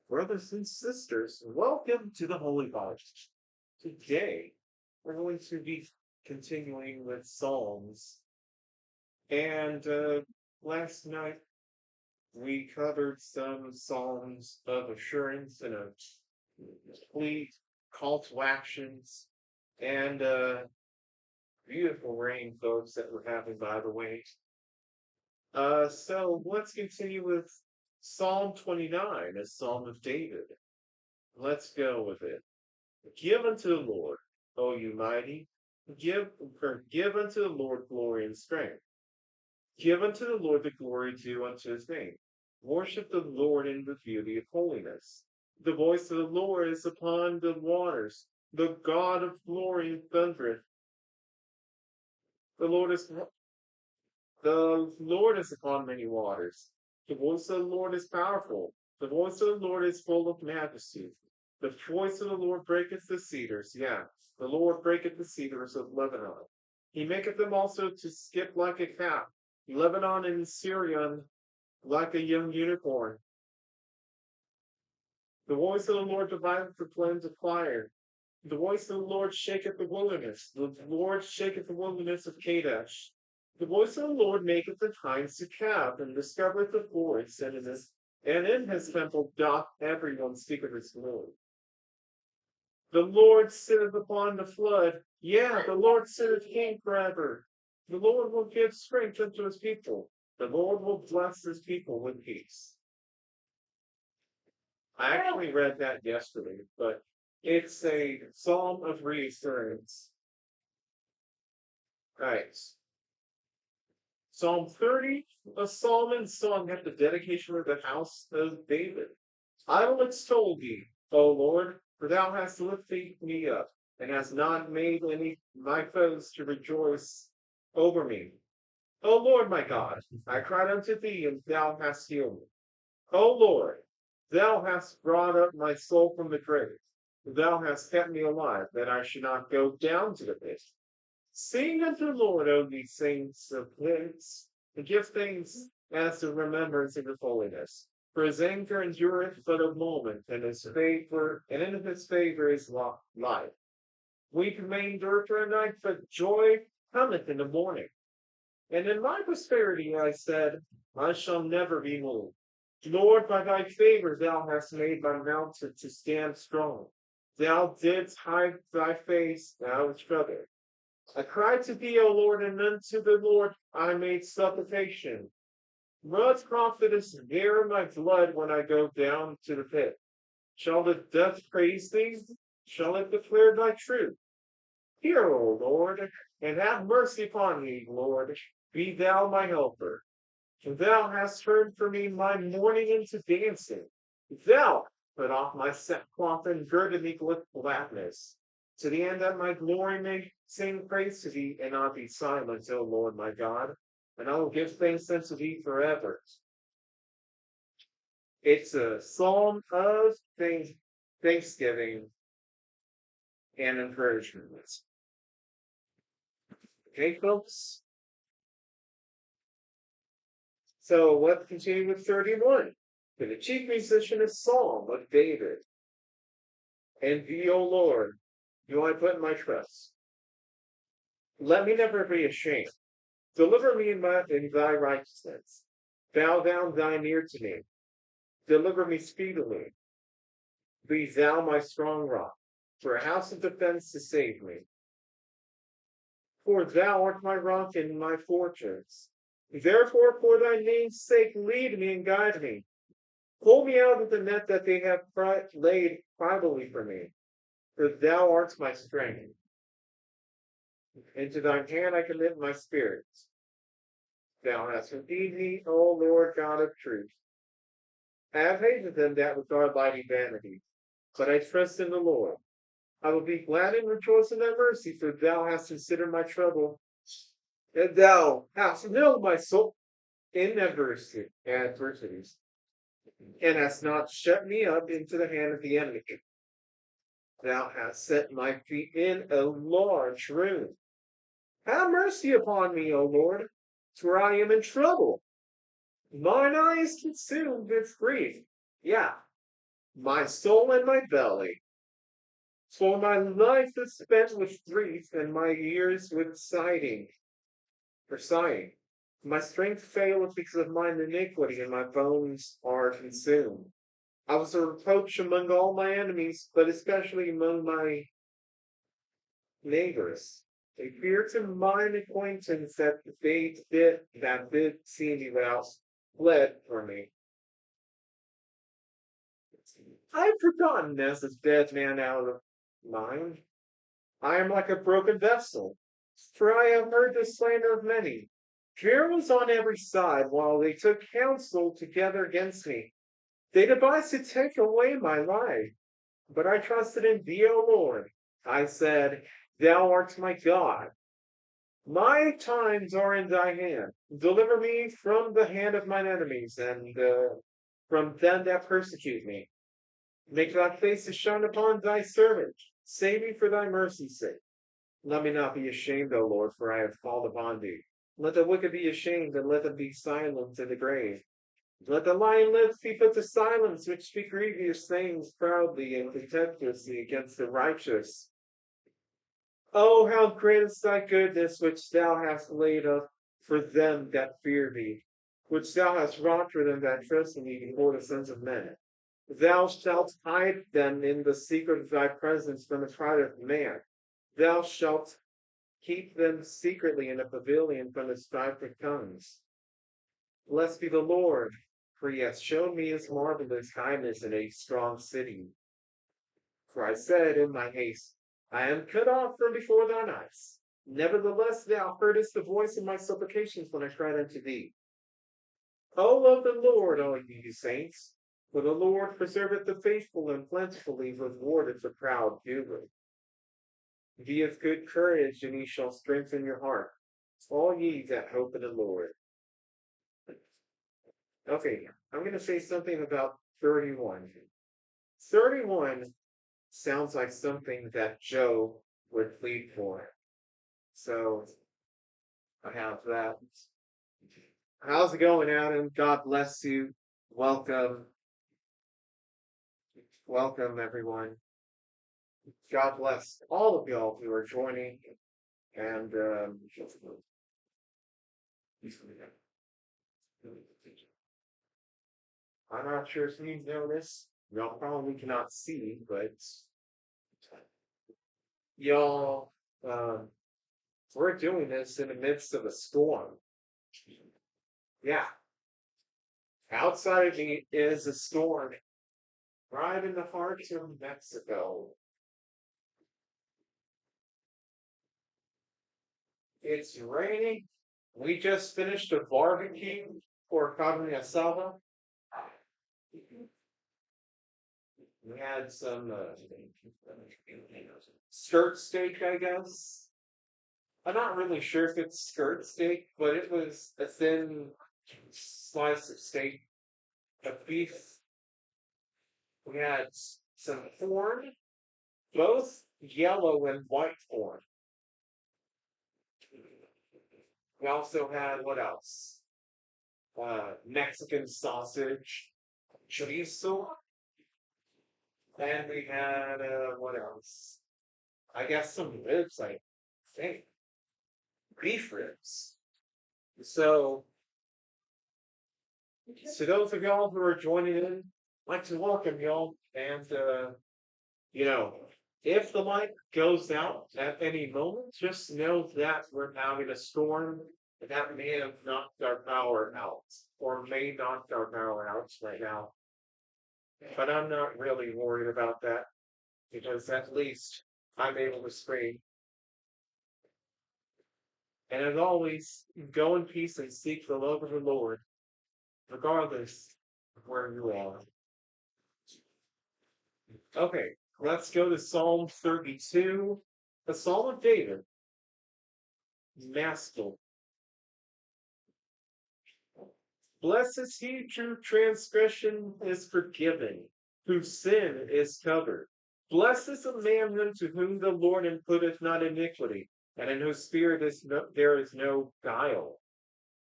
Brothers and sisters, welcome to the Holy Bible. Today, we're going to be continuing with Psalms. And last night, we covered some Psalms of assurance and a complete call to actions and beautiful rain, folks, that we're having, by the way. So let's continue with Psalm 29, a Psalm of David. Let's go with it. Give unto the Lord, O you mighty, give unto the Lord glory and strength. Give unto the Lord the glory due unto his name. Worship the Lord in the beauty of holiness. The voice of the Lord is upon the waters. The God of glory thundereth. The Lord is the Lord is upon many waters. The voice of the Lord is powerful. The voice of the Lord is full of majesty. The voice of the Lord breaketh the cedars. Yeah, the Lord breaketh the cedars of Lebanon. He maketh them also to skip like a calf. Lebanon and Syrian like a young unicorn. The voice of the Lord divideth the flames of fire. The voice of the Lord shaketh the wilderness. The Lord shaketh the wilderness of Kadesh. The voice of the Lord maketh the hinds to calve, and discovereth the voice, and in his temple doth everyone speak of his glory. The Lord sitteth upon the flood. Yeah, the Lord sitteth king forever. The Lord will give strength unto his people. The Lord will bless his people with peace. I actually read that yesterday, but it's a psalm of reassurance. Right. Psalm 30, a Solomon song at the dedication of the house of David. I will extol thee, O Lord, for thou hast lifted me up, and hast not made any my foes to rejoice over me. O Lord my God, I cried unto thee, and thou hast healed me. O Lord, thou hast brought up my soul from the grave. Thou hast kept me alive, that I should not go down to the pit. Sing unto the Lord, O ye saints of his, and give thanks as the remembrance of his holiness. For his anger endureth but a moment, and in his favor is life. Weeping may endure for a night, but joy cometh in the morning. And in my prosperity I said, I shall never be moved. Lord, by thy favor thou hast made my mountain to stand strong. Thou didst hide thy face, thou troubled. I cried to thee, O Lord, and unto the Lord I made supplication. What profiteth there my blood when I go down to the pit? Shall the death praise thee? Shall it declare thy truth? Hear, O Lord, and have mercy upon me, Lord. Be thou my helper. For thou hast turned for me my mourning into dancing. Thou put off my sackcloth and girded me with gladness, to the end that my glory may sing praise to thee, and not be silent, O Lord my God. And I will give thanks unto thee forever. It's a psalm of thanksgiving and encouragement. Okay, folks? So let's continue with 31. For the chief musician is Psalm of David. And thee, O Lord, do I put my trust. Let me never be ashamed. Deliver me in thy righteousness. Bow down thine ear to me. Deliver me speedily. Be thou my strong rock, for a house of defense to save me. For thou art my rock and my fortress. Therefore, for thy name's sake, lead me and guide me. Pull me out of the net that they have laid privately for me. For thou art my strength. Into thine hand I commit my spirit. Thou hast redeemed me, O Lord God of truth. I have hated them that regard mighty vanity, but I trust in the Lord. I will be glad and rejoice in thy mercy, for thou hast considered my trouble, and thou hast filled my soul in adversities, and hast not shut me up into the hand of the enemy. Thou hast set my feet in a large room. Have mercy upon me, O Lord, for I am in trouble. Mine eye is consumed with grief. Yeah, my soul and my belly. For my life is spent with grief, and my years with sighing. My strength faileth because of mine iniquity, and my bones are consumed. I was a reproach among all my enemies, but especially among my neighbors. They feared to mine acquaintance that did see me without fled from me. I have forgotten as a dead man out of mind. I am like a broken vessel, for I have heard the slander of many. Fear was on every side while they took counsel together against me. They devised to take away my life, but I trusted in thee, O Lord. I said, Thou art my God. My times are in thy hand. Deliver me from the hand of mine enemies and from them that persecute me. Make thy face to shine upon thy servant. Save me for thy mercy's sake. Let me not be ashamed, O Lord, for I have called upon thee. Let the wicked be ashamed, and let them be silent in the grave. Let the lying lips be put to silence, which speak grievous things proudly and contemptuously against the righteous. Oh, how great is thy goodness, which thou hast laid up for them that fear thee, which thou hast wrought for them that trust in thee before the sons of men. Thou shalt hide them in the secret of thy presence from the pride of man. Thou shalt keep them secretly in a pavilion from the strife that comes. Blessed be the Lord, for he hath shown me his marvelous kindness in a strong city. For I said in my haste, I am cut off from before thine eyes. Nevertheless, thou heardest the voice of my supplications when I cried unto thee. O love the Lord, all ye saints, for the Lord preserveth the faithful and plentifully rewardeth the proud doer. Be of good courage, and he shall strengthen your heart, all ye that hope in the Lord. Okay, I'm going to say something about 31. 31 sounds like something that Joe would plead for. So I have that. How's it going, Adam? God bless you. Welcome. Welcome, everyone. God bless all of y'all who are joining. And I'm not sure if you know this. Y'all probably cannot see, but y'all, we're doing this in the midst of a storm. Yeah, outside of me is a storm right in the heart of Mexico. It's raining. We just finished a barbecue for carne asada. We had some skirt steak, I guess. I'm not really sure if it's skirt steak, but it was a thin slice of steak, of beef. We had some corn, both yellow and white corn. We also had what else? Mexican sausage, chorizo, and we had what else? I guess some ribs, I think, beef ribs. So, to those of y'all who are joining in, I'd like to welcome y'all. And you know, if the light goes out at any moment, just know that we're having a storm that may have knocked our power out, or may knock our power out right now. But I'm not really worried about that because at least I'm able to scream. And as always, go in peace and seek the love of the Lord, regardless of where you are. Okay, let's go to Psalm 32, the Psalm of David. Maskell. Blessed is he whose transgression is forgiven, whose sin is covered. Blessed is the man unto whom the Lord imputeth not iniquity, and in whose spirit there is no guile.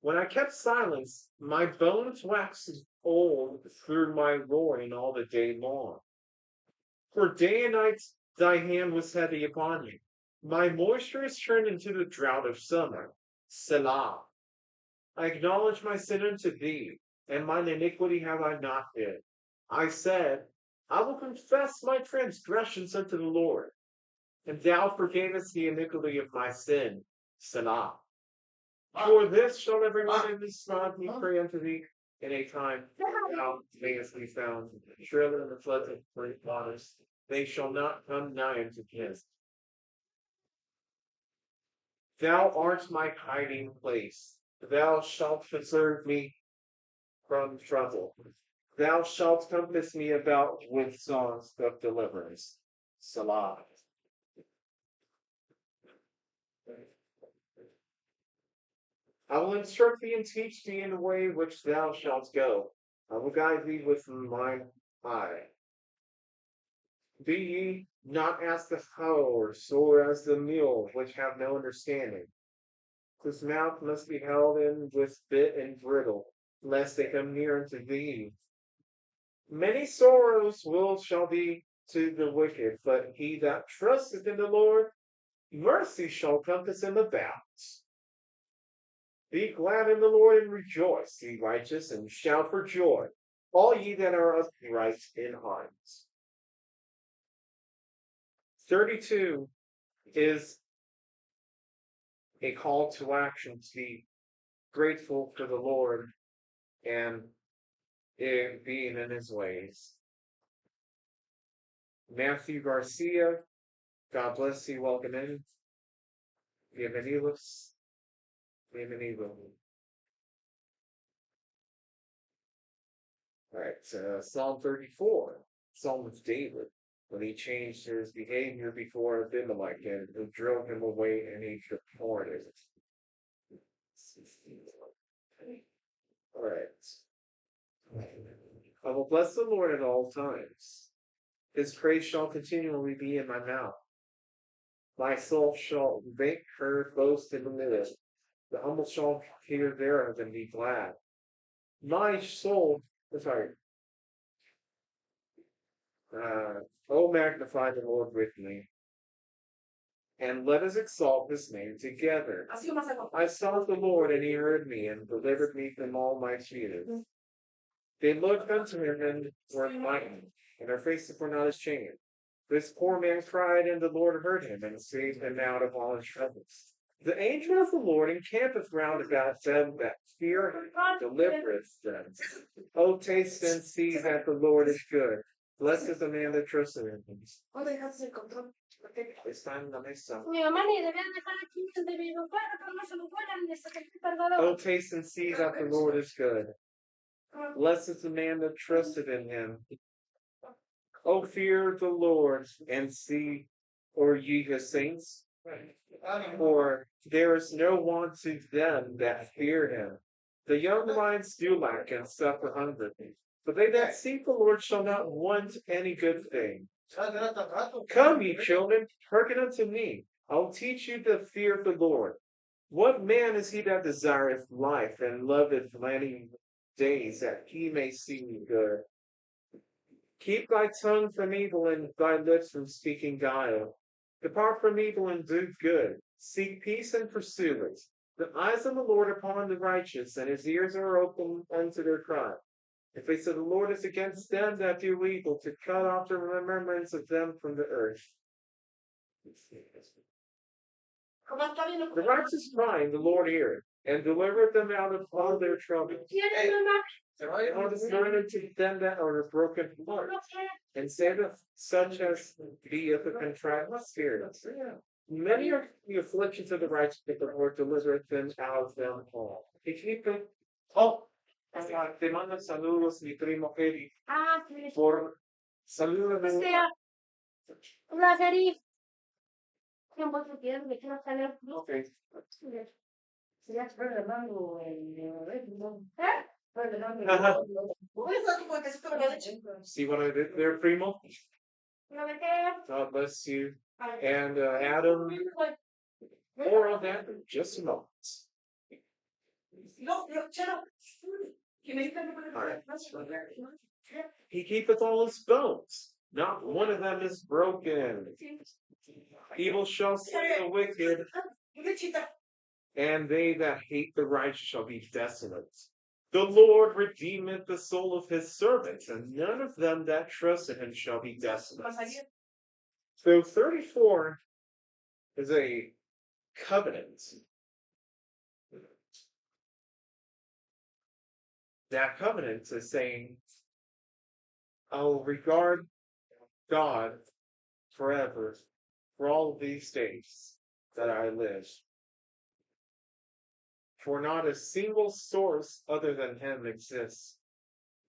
When I kept silence, my bones waxed hold through my loin all the day long. For day and night thy hand was heavy upon me. My moisture is turned into the drought of summer. Selah. I acknowledge my sin unto thee, and mine iniquity have I not hid. I said, I will confess my transgressions unto the Lord, and thou forgavest the iniquity of my sin. Selah. For this shall every one in this spot me pray unto thee in a time thou mayest be found. Surely in the floods of great waters, they shall not come nigh unto his. Thou art my hiding place. Thou shalt preserve me from trouble. Thou shalt compass me about with songs of deliverance. Salah. I will instruct thee and teach thee in the way which thou shalt go. I will guide thee with mine eye. Be ye not as the horse or as the mule, which have no understanding, whose mouth must be held in with bit and bridle, lest they come near unto thee. Many sorrows shall be to the wicked, but he that trusteth in the Lord, mercy shall compass him about. Be glad in the Lord and rejoice, ye righteous, and shout for joy, all ye that are upright in heart. 32 is a call to action to be grateful for the Lord and in being in his ways. Matthew Garcia, God bless you, welcome in. Bienvenidos. Bienvenido. All right, Psalm 34, Psalm of David, when he changed his behavior before Abimelech and drove him away and he departed. All right. I will bless the Lord at all times. His praise shall continually be in my mouth. My soul shall make her boast in the midst. The humble shall hear thereof and be glad. My soul, sorry. Oh, magnify the Lord with me, and let us exalt his name together. I sought the Lord, and he heard me, and delivered me from all my fears. They looked unto him and were enlightened, and their faces were not ashamed. This poor man cried, and the Lord heard him, and saved him out of all his troubles. The angel of the Lord encampeth round about them that fear him, delivereth them. O taste and see that the Lord is good. Blessed is the man that trusteth in him. Está en la mesa. Mi mamá ni debía dejar aquí donde mi papá, pero no se lo fueran, le saqué el perdón. O taste and see that the Lord is good. Blessed is the man that trusted in him. O fear the Lord and see, or ye his saints, for there is no want to them that fear him. The young lions do lack and suffer hunger, but they that seek the Lord shall not want any good thing. Come, ye children, hearken unto me. I will teach you the fear of the Lord. What man is he that desireth life and loveth many days, that he may see good? Keep thy tongue from evil and thy lips from speaking guile. Depart from evil and do good. Seek peace and pursue it. The eyes of the Lord upon the righteous, and his ears are open unto their cry. The face of the Lord is against them that do evil, to cut off the remembrance of them from the earth. The righteous crying, the Lord heareth, and delivereth them out of all their troubles. And discerneth to them that are of broken heart, and saveth such as be of a contrite spirit. Many are the afflictions of the righteous, but the Lord delivereth them out of them all. Oh, te mando saludos, mi primo Kelly. Ah, sí. Por salúdame. Hola, Sari. ¿Tiempo que quieres? ¿Me quieres saber? Okay. See what I did there, primo? God bless you. And Adam, more on that in just a moment. Alright. He keepeth all his bones. Not one of them is broken. Evil shall slay the wicked, and they that hate the righteous shall be desolate. The Lord redeemeth the soul of his servants, and none of them that trust in him shall be desolate. So 34 is a covenant. That covenant is saying, I'll regard God forever for all of these days that I live. For not a single source other than him exists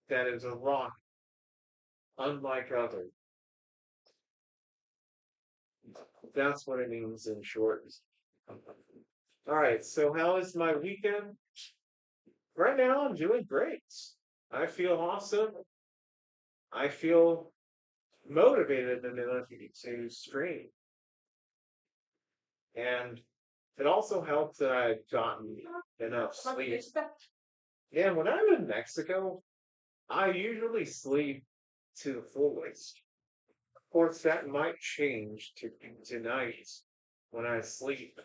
that is a rock unlike others. That's what it means in short. Alright, so how is my weekend? Right now I'm doing great. I feel awesome. I feel motivated enough to stream. And it also helped that I'd gotten enough sleep. Yeah, when I'm in Mexico, I usually sleep to the fullest. Of course, that might change to tonight when I sleep.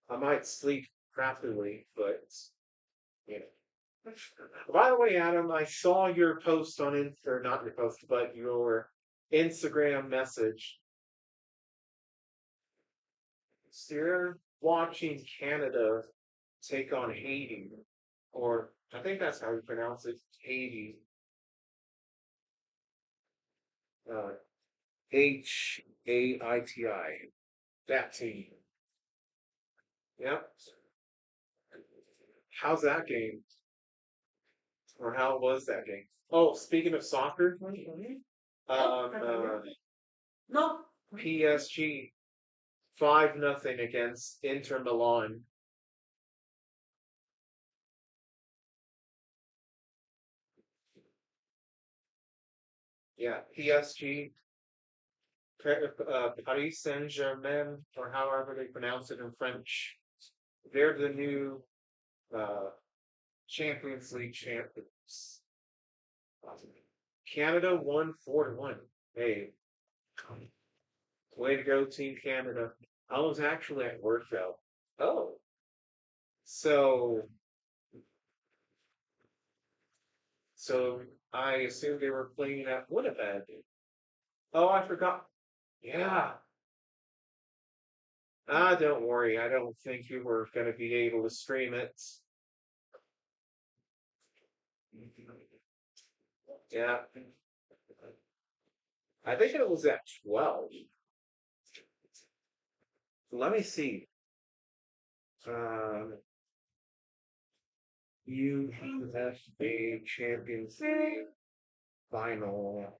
I might sleep crappily, but you know. By the way, Adam, I saw your post on or not your post, but your Instagram message. So you're watching Canada take on Haiti, or I think that's how you pronounce it, Haiti. Haiti. That team. Yep. How's that game? Or how was that game? Oh, speaking of soccer, no. PSG 5-0 against Inter Milan. Yeah, PSG, Paris Saint-Germain, or however they pronounce it in French. They're the new Champions League champions. Canada won 4-1. Hey, way to go, Team Canada. I was actually at work though. Oh, so I assumed they were playing at Winnipeg. Oh, I forgot. Yeah. Ah, don't worry. I don't think you were going to be able to stream it. Yeah. I think it was at 12. Let me see. UEFA Champions League final.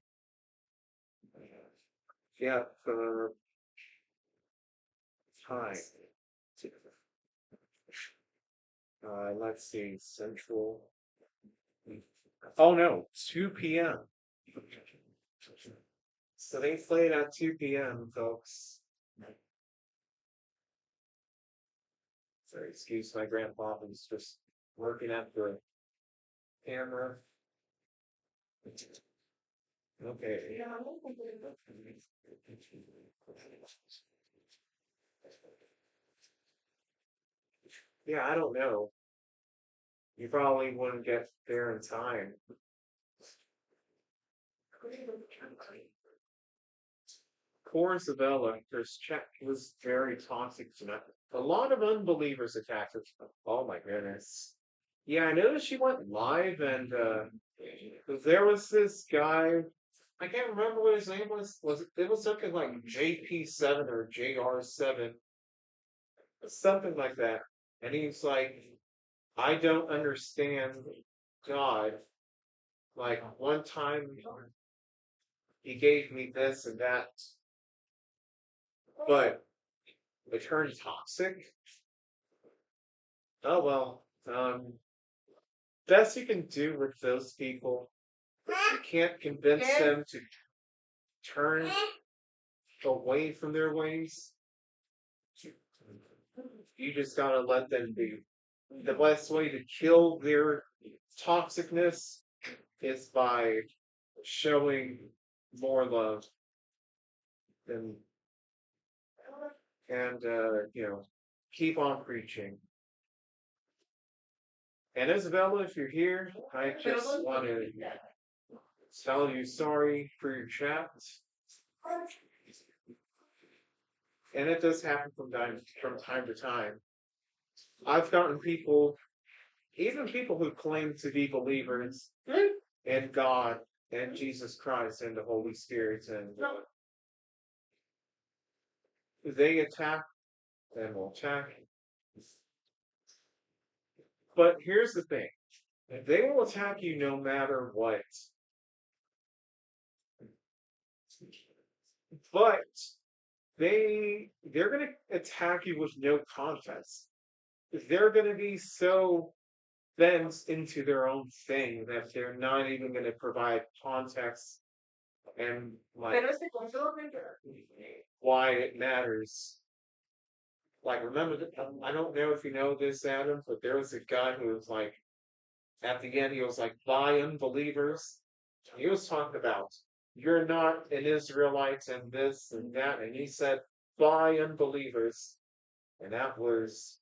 Yeah, time. Let's see. Central. Oh no, 2 p.m. So they played at 2 p.m., folks. Sorry, excuse my grandpa. He's just working at the camera. Okay. Yeah, I don't know. You probably wouldn't get there in time. Core Isabella, there's check was very toxic tonight. A lot of unbelievers attacked her. Oh my goodness. Yeah, I noticed she went live and there was this guy. I can't remember what his name was. It was something like JP7 or JR7, something like that. And he's like, I don't understand God. Like one time he gave me this and that, but it turned toxic. Oh well. Best you can do with those people. You can't convince them to turn away from their ways. You just gotta let them be. The best way to kill their toxicness, it's by showing more love and keep on preaching. And Isabella, if you're here, I just want to tell you sorry for your chat. And it does happen from time to time. I've gotten people, even people who claim to be believers in God and Jesus Christ and the Holy Spirit, and they attack and will attack. But here's the thing. They will attack you no matter what. But they're gonna attack you with no context. They're gonna be so bent into their own thing that they're not even gonna provide context and like why it matters. Like, remember, I don't know if you know this, Adam, but there was a guy who was like, at the end, he was like, by unbelievers. He was talking about, you're not an Israelite and this and that. And he said, by unbelievers. And that was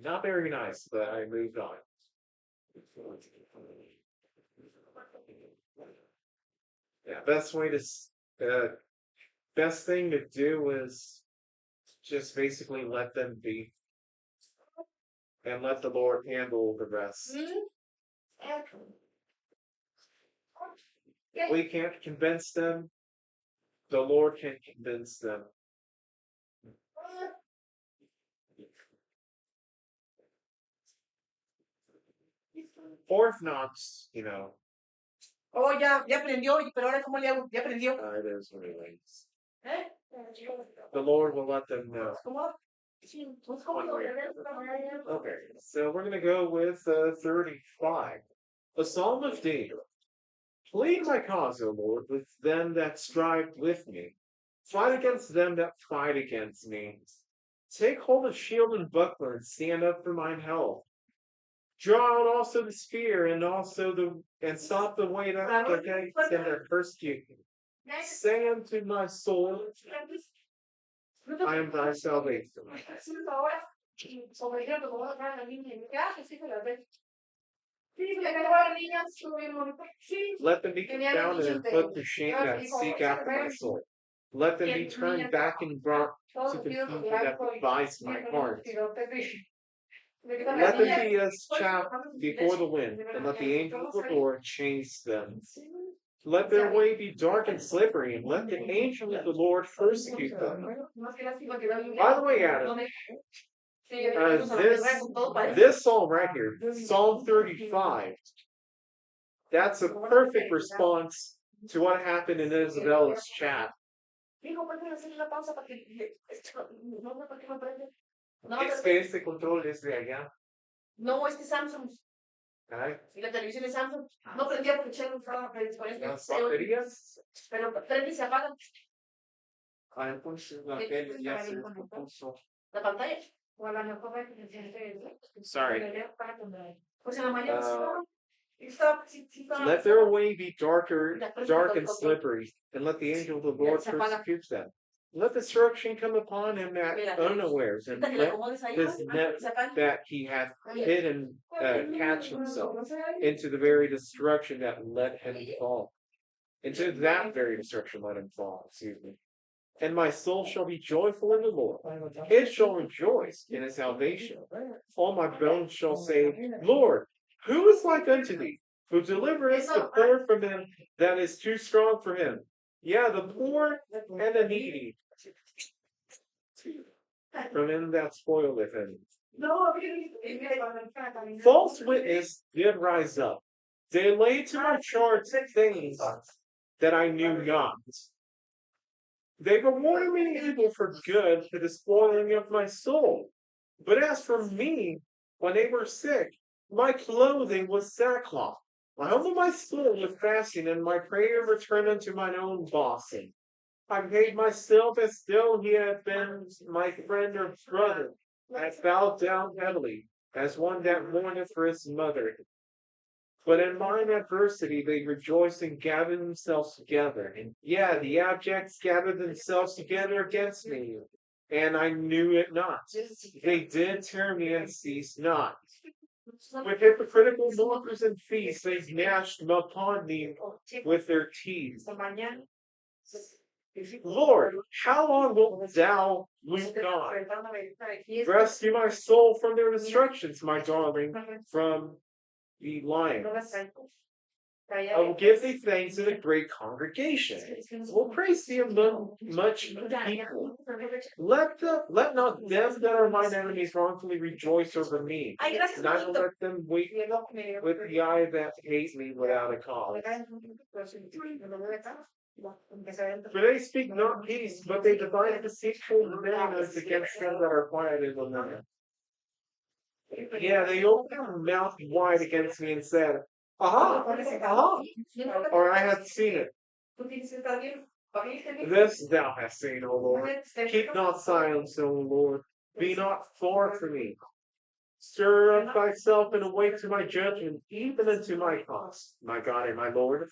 not very nice, but I moved on. Yeah, best thing to do is just basically let them be and let the Lord handle the rest. We can't convince them. The Lord can convince them. Or if not, Oh, ya aprendió, pero ahora cómo le hago, ya aprendió. It is what it is. The Lord will let them know. Okay, so we're going to go with 35. A Psalm of David. Plead my cause, O Lord, with them that strive with me. Fight against them that fight against me. Take hold of shield and buckler and stand up for mine help. Draw out also the spear and stop the way that against them that persecute me. Say unto my soul, I am thy salvation. Let them be confounded and put to shame that seek after my soul. Let them be turned back and brought to confusion that devise my heart. Let them be as chaff before the wind, and let the angel of the Lord chase them. Let their way be dark and slippery, and let the angel of the Lord persecute them. By the way, Adam, this psalm right here, Psalm 35, that's a perfect response to what happened in Isabella's chat. Es que este control es de allá. No, es que Samsung. ¿Ay? Y la televisión es Samsung. No prendía porque Chelo estaba poniendo. ¿Las baterías? Pero prende y se apaga. Ah, entonces la tele ya se puso. ¿La pantalla? Sorry. Pues en la mañana let their way be dark and slippery, and let the angel of the Lord persecute them. Let destruction come upon him at unawares, and let his net that he hath hidden catch himself into the very destruction that let him fall. Into that very destruction let him fall, excuse me. And my soul shall be joyful in the Lord. It shall rejoice in his salvation. All my bones shall say, Lord, who is like unto thee, who delivereth the poor from him that is too strong for him? Yeah, the poor and the needy from him that spoileth him. False witness did rise up. They laid to my charge things that I knew not. They rewarded me evil for good for the spoiling of my soul. But as for me, when they were sick, my clothing was sackcloth. I humbled my soul with fasting, and my prayer returned unto mine own bossing. I paid myself as though he had been my friend or brother. I bowed down heavily, as one that mourneth for his mother. But in mine adversity, they rejoice and gather themselves together. And yeah, the abjects gathered themselves together against me, and I knew it not. They did tear me and ceased not. With hypocritical mockers and feasts, they gnashed upon me with their teeth. Lord, how long wilt thou look on? Rescue my soul from their destructions, my darling, from the lion. I will give thee thanks in a great congregation. Will praise thee among much people. Let not them that are mine enemies wrongfully rejoice over me. Neither let them weep with the eye that hate me without a cause. For they speak not peace, but they devise deceitful murmurs against them that are quiet in the land. Yeah, they opened their mouth wide against me and said, Aha! Aha! Or I have seen it. This thou hast seen, O Lord. Keep not silence, O Lord. Be not far from me. Stir up thyself and awake to my judgment, even unto my cause, my God and my Lord.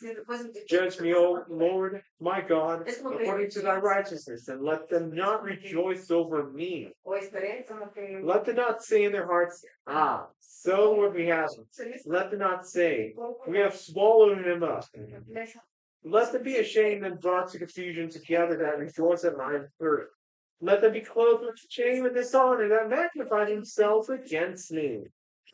Judge me, O Lord, my God, according to thy righteousness, and let them not rejoice over me. Let them not say in their hearts, Ah, so would we have him. Let them not say, We have swallowed him up. Let them be ashamed and brought to confusion together that rejoice at my hurt. Let them be clothed with shame and dishonor that magnify themselves against me.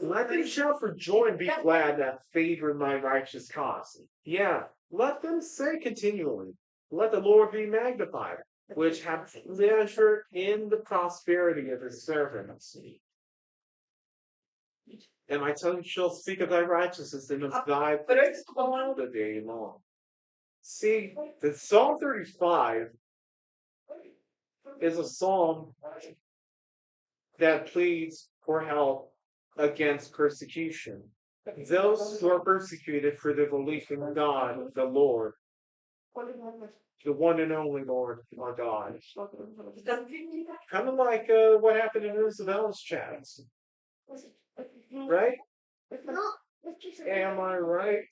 Let them shout for joy and be glad that favor my righteous cause. Yeah, let them say continually, Let the Lord be magnified, which have pleasure in the prosperity of his servants. And my tongue shall speak of thy righteousness and of thy praise all the day long. See, the Psalm 35 is a psalm that pleads for help against persecution. Those who are persecuted for their belief in God, the Lord, the one and only Lord, our God. Kind of like what happened in Roosevelt's chats. Right? Am I right?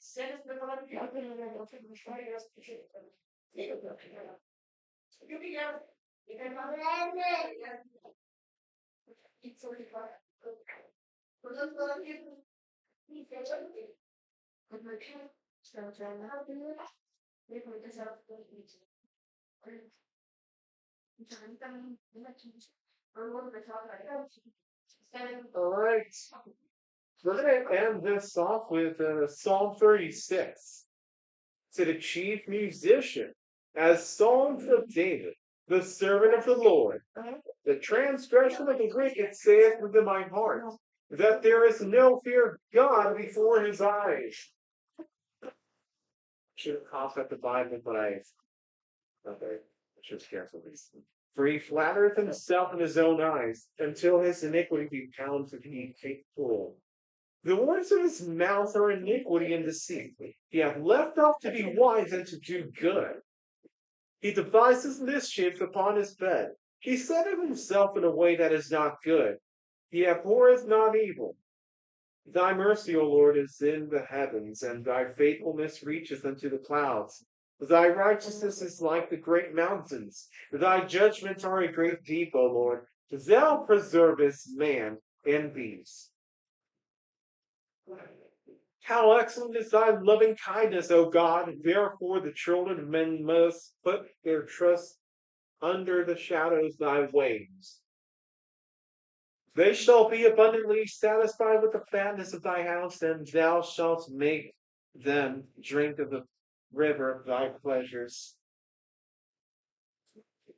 All right. We're going to end this off with Psalm 36. To the chief musician, as songs of David, the servant of the Lord. The transgression of the wicked saith within my heart, that there is no fear of God before his eyes. Should have coughed at the Bible, but okay, I should carefully. For he flattereth himself in his own eyes, until his iniquity be found to be faithful. The words of his mouth are iniquity and deceit. He hath left off to be wise and to do good. He devises mischief upon his bed. He setteth himself in a way that is not good. He abhorreth not evil. Thy mercy, O Lord, is in the heavens, and thy faithfulness reacheth unto the clouds. Thy righteousness is like the great mountains. Thy judgments are a great deep, O Lord. Thou preservest man and beast. How excellent is thy loving kindness, O God! Therefore the children of men must put their trust under the shadows of thy wings. They shall be abundantly satisfied with the fatness of thy house, and thou shalt make them drink of the river of thy pleasures.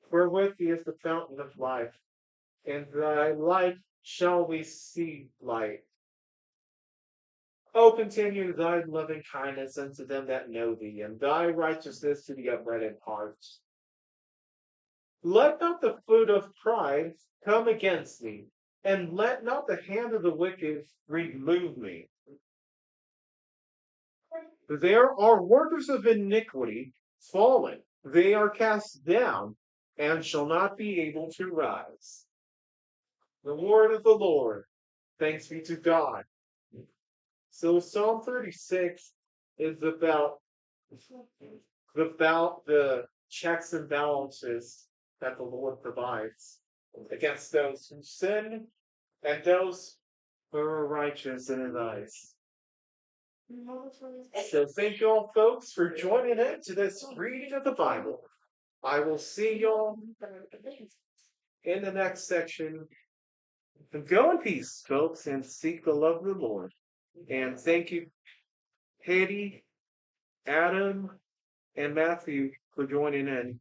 For with thee is the fountain of life, and thy light shall we see light. O continue thy loving kindness unto them that know thee, and thy righteousness to the upright in heart. Let not the foot of pride come against me, and let not the hand of the wicked remove me. There are workers of iniquity fallen, they are cast down, and shall not be able to rise. The word of the Lord. Thanks be to God. So Psalm 36 is about the checks and balances that the Lord provides against those who sin and those who are righteous in his eyes. So thank you all folks for joining in to this reading of the Bible. I will see y'all in the next section. Go in peace, folks, and seek the love of the Lord. And thank you, Katie, Adam, and Matthew for joining in.